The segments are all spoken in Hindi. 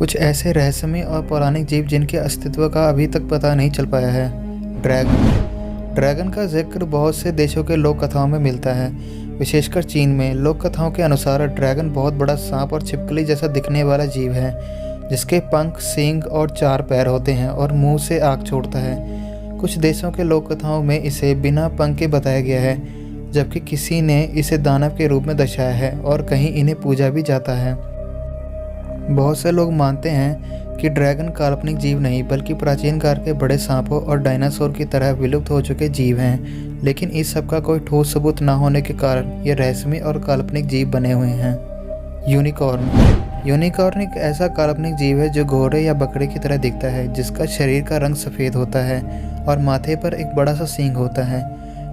कुछ ऐसे रहस्यमय और पौराणिक जीव जिनके अस्तित्व का अभी तक पता नहीं चल पाया है। ड्रैगन का जिक्र बहुत से देशों के लोक कथाओं में मिलता है। विशेषकर चीन में लोक कथाओं के अनुसार ड्रैगन बहुत बड़ा सांप और छिपकली जैसा दिखने वाला जीव है, जिसके पंख, सींग और 4 पैर होते हैं और मुंह से आग छोड़ता है। कुछ देशों के लोक कथाओं में इसे बिना पंख के बताया गया है, जबकि किसी ने इसे दानव के रूप में दर्शाया है और कहीं इन्हें पूजा भी जाता है। बहुत से लोग मानते हैं कि ड्रैगन काल्पनिक जीव नहीं बल्कि प्राचीन काल के बड़े सांपों और डायनासोर की तरह विलुप्त हो चुके जीव हैं, लेकिन इस सब का कोई ठोस सबूत न होने के कारण ये रहस्यमय और काल्पनिक जीव बने हुए हैं। यूनिकॉर्न एक ऐसा काल्पनिक जीव है जो घोड़े या बकरे की तरह दिखता है, जिसका शरीर का रंग सफ़ेद होता है और माथे पर एक बड़ा सा सींग होता है।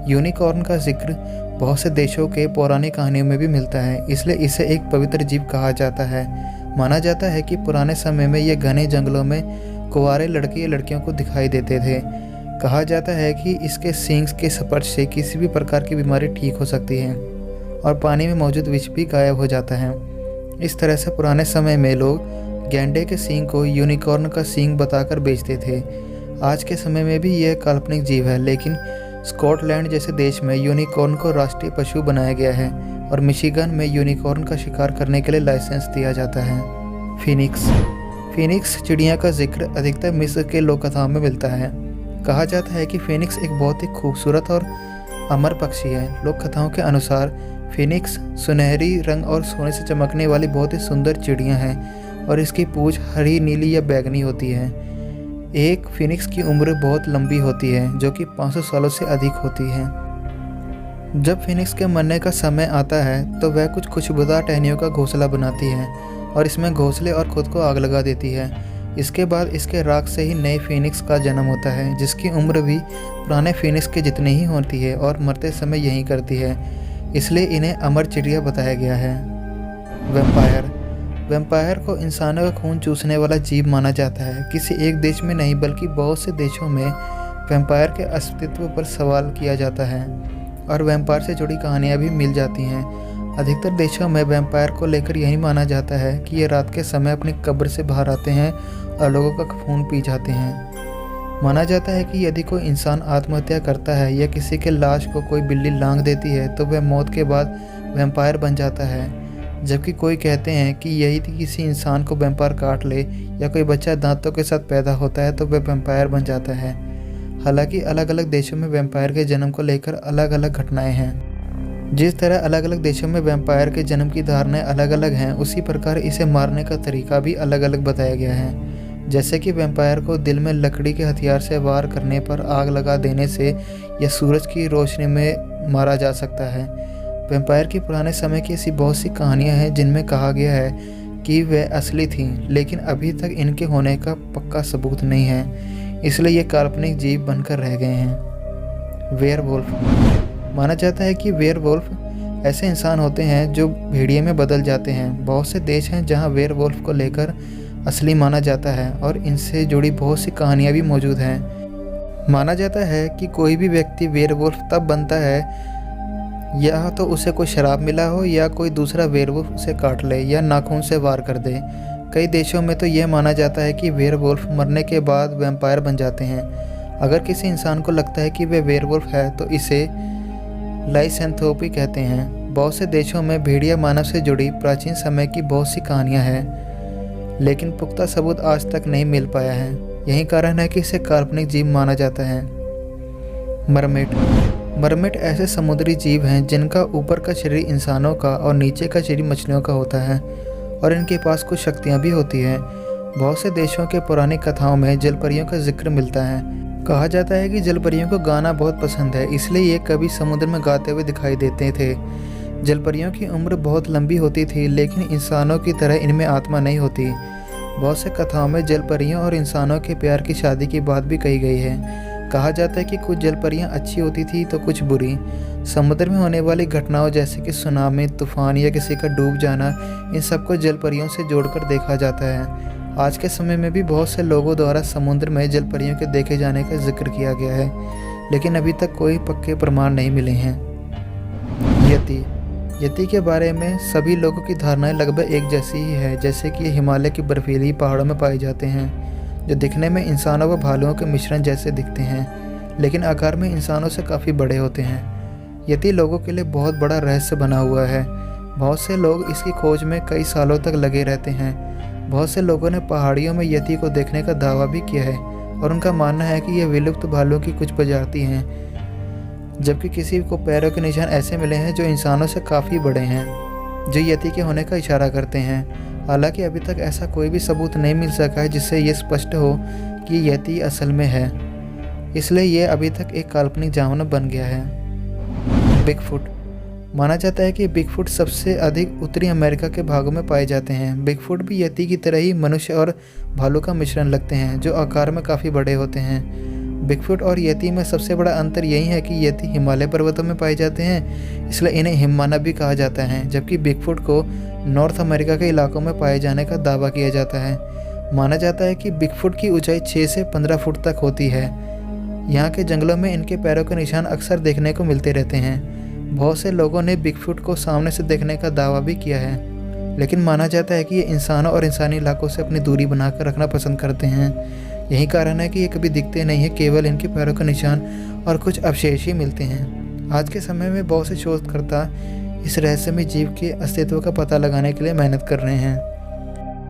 यूनिकॉर्न का जिक्र बहुत से देशों के पौराणिक कहानियों में भी मिलता है, इसलिए इसे एक पवित्र जीव कहा जाता है। माना जाता है कि पुराने समय में ये घने जंगलों में कुंवारे लड़के या लड़कियों को दिखाई देते थे। कहा जाता है कि इसके सींग्स के स्पर्श से किसी भी प्रकार की बीमारी ठीक हो सकती है और पानी में मौजूद विष भी गायब हो जाता है। इस तरह से पुराने समय में लोग गैंडे के सींग को यूनिकॉर्न का सींग बताकर बेचते थे। आज के समय में भी यह काल्पनिक जीव है, लेकिन स्कॉटलैंड जैसे देश में यूनिकॉर्न को राष्ट्रीय पशु बनाया गया है और मिशिगन में यूनिकॉर्न का शिकार करने के लिए लाइसेंस दिया जाता है। फीनिक्स चिड़िया का जिक्र अधिकतर मिस्र के लोक कथाओं में मिलता है। कहा जाता है कि फीनिक्स एक बहुत ही खूबसूरत और अमर पक्षी है। लोक कथाओं के अनुसार फीनिक्स सुनहरी रंग और सोने से चमकने वाली बहुत ही सुंदर चिड़िया है और इसकी पूंछ हरी, नीली या बैंगनी होती है। एक फीनिक्स की उम्र बहुत लंबी होती है, जो कि 500 सालों से अधिक होती है। जब फीनिक्स के मरने का समय आता है तो वह कुछ खुशबूदार टहनियों का घोंसला बनाती है और इसमें घोंसले और खुद को आग लगा देती है। इसके बाद इसके राख से ही नए फीनिक्स का जन्म होता है, जिसकी उम्र भी पुराने फीनिक्स के जितनी ही होती है और मरते समय यही करती है, इसलिए इन्हें अमर चिड़िया बताया गया है। वैम्पायर को इंसानों का खून चूसने वाला जीव माना जाता है। किसी एक देश में नहीं बल्कि बहुत से देशों में वैम्पायर के अस्तित्व पर सवाल किया जाता है और वैम्पायर से जुड़ी कहानियाँ भी मिल जाती हैं। अधिकतर देशों में वैम्पायर को लेकर यही माना जाता है कि ये रात के समय अपनी कब्र से बाहर आते हैं और लोगों का खून पी जाते हैं। माना जाता है कि यदि कोई इंसान आत्महत्या करता है या किसी के लाश को कोई बिल्ली लांघ देती है तो वह मौत के बाद वैम्पायर बन जाता है, जबकि कोई कहते हैं कि यही किसी इंसान को वैम्पायर काट ले या कोई बच्चा दांतों के साथ पैदा होता है तो वह वैम्पायर बन जाता है। हालांकि अलग अलग देशों में वैम्पायर के जन्म को लेकर अलग अलग घटनाएं हैं। जिस तरह अलग अलग देशों में वैम्पायर के जन्म की धारणाएं अलग अलग हैं, उसी प्रकार इसे मारने का तरीका भी अलग अलग बताया गया है। जैसे कि वैम्पायर को दिल में लकड़ी के हथियार से वार करने पर, आग लगा देने से या सूरज की रोशनी में मारा जा सकता है। वैम्पायर की पुराने समय की ऐसी बहुत सी कहानियाँ हैं जिनमें कहा गया है कि वे असली थीं, लेकिन अभी तक इनके होने का पक्का सबूत नहीं है, इसलिए ये काल्पनिक जीव बनकर रह गए हैं। वेयरवुल्फ माना जाता है कि वेयरवुल्फ ऐसे इंसान होते हैं जो भेड़िए में बदल जाते हैं। बहुत से देश हैं जहां वेयरवुल्फ को लेकर असली माना जाता है और इनसे जुड़ी बहुत सी कहानियां भी मौजूद हैं। माना जाता है कि कोई भी व्यक्ति वेयरवुल्फ तब बनता है या तो उसे कोई शराब मिला हो या कोई दूसरा वेयरवुल्फ उसे काट ले या नाखून से वार कर दे। कई देशों में तो यह माना जाता है कि वेयरवुल्फ मरने के बाद वैम्पायर बन जाते हैं। अगर किसी इंसान को लगता है कि वह वेयरवुल्फ है तो इसे लाइसेंथोपी कहते हैं। बहुत से देशों में भेड़िया मानव से जुड़ी प्राचीन समय की बहुत सी कहानियां हैं, लेकिन पुख्ता सबूत आज तक नहीं मिल पाया है। यही कारण है कि इसे काल्पनिक जीव माना जाता है। मरमेड ऐसे समुद्री जीव हैं जिनका ऊपर का शरीर इंसानों का और नीचे का शरीर मछलियों का होता है और इनके पास कुछ शक्तियाँ भी होती हैं। बहुत से देशों के पौराणिक कथाओं में जलपरियों का जिक्र मिलता है। कहा जाता है कि जलपरियों को गाना बहुत पसंद है, इसलिए ये कभी समुद्र में गाते हुए दिखाई देते थे। जलपरियों की उम्र बहुत लंबी होती थी, लेकिन इंसानों की तरह इनमें आत्मा नहीं होती। बहुत से कथाओं में जलपरियों और इंसानों के प्यार की शादी की बात भी कही गई है। कहा जाता है कि कुछ जलपरियां अच्छी होती थी तो कुछ बुरी। समुद्र में होने वाली घटनाओं जैसे कि सुनामी, तूफान या किसी का डूब जाना, इन सबको जलपरियों से जोड़कर देखा जाता है। आज के समय में भी बहुत से लोगों द्वारा समुद्र में जलपरियों के देखे जाने का जिक्र किया गया है, लेकिन अभी तक कोई पक्के प्रमाण नहीं मिले हैं। यति के बारे में सभी लोगों की धारणाएं लगभग एक जैसी ही है, जैसे कि ये हिमालय की बर्फीली पहाड़ों में पाए जाते हैं, जो दिखने में इंसानों व भालुओं के मिश्रण जैसे दिखते हैं, लेकिन आकार में इंसानों से काफ़ी बड़े होते हैं। यति लोगों के लिए बहुत बड़ा रहस्य बना हुआ है। बहुत से लोग इसकी खोज में कई सालों तक लगे रहते हैं। बहुत से लोगों ने पहाड़ियों में यति को देखने का दावा भी किया है और उनका मानना है कि ये विलुप्त भालुओं की कुछ प्रजाति हैं, जबकि किसी को पैरों के निशान ऐसे मिले हैं जो इंसानों से काफ़ी बड़े हैं, जो यति के होने का इशारा करते हैं। हालांकि अभी तक ऐसा कोई भी सबूत नहीं मिल सका है जिससे ये स्पष्ट हो कि यति असल में है, इसलिए ये अभी तक एक काल्पनिक जानवर बन गया है। बिगफुट। माना जाता है कि बिगफुट सबसे अधिक उत्तरी अमेरिका के भागों में पाए जाते हैं। बिगफुट भी यति की तरह ही मनुष्य और भालू का मिश्रण लगते हैं, जो आकार में काफ़ी बड़े होते हैं। बिगफुट और यति में सबसे बड़ा अंतर यही है कि यति हिमालय पर्वतों में पाए जाते हैं, इसलिए इन्हें हिममानव भी कहा जाता है, जबकि बिगफुट को नॉर्थ अमेरिका के इलाकों में पाए जाने का दावा किया जाता है। माना जाता है कि बिगफुट की ऊंचाई 6 से 15 फुट तक होती है। यहाँ के जंगलों में इनके पैरों के निशान अक्सर देखने को मिलते रहते हैं। बहुत से लोगों ने बिगफुट को सामने से देखने का दावा भी किया है, लेकिन माना जाता है कि ये इंसानों और इंसानी इलाकों से अपनी दूरी बनाकर रखना पसंद करते हैं। यही कारण है कि ये कभी दिखते नहीं है, केवल इनके पैरों के निशान और कुछ अवशेष ही मिलते हैं। आज के समय में बहुत से शोधकर्ता इस रहस्यमय जीव के अस्तित्व का पता लगाने के लिए मेहनत कर रहे हैं।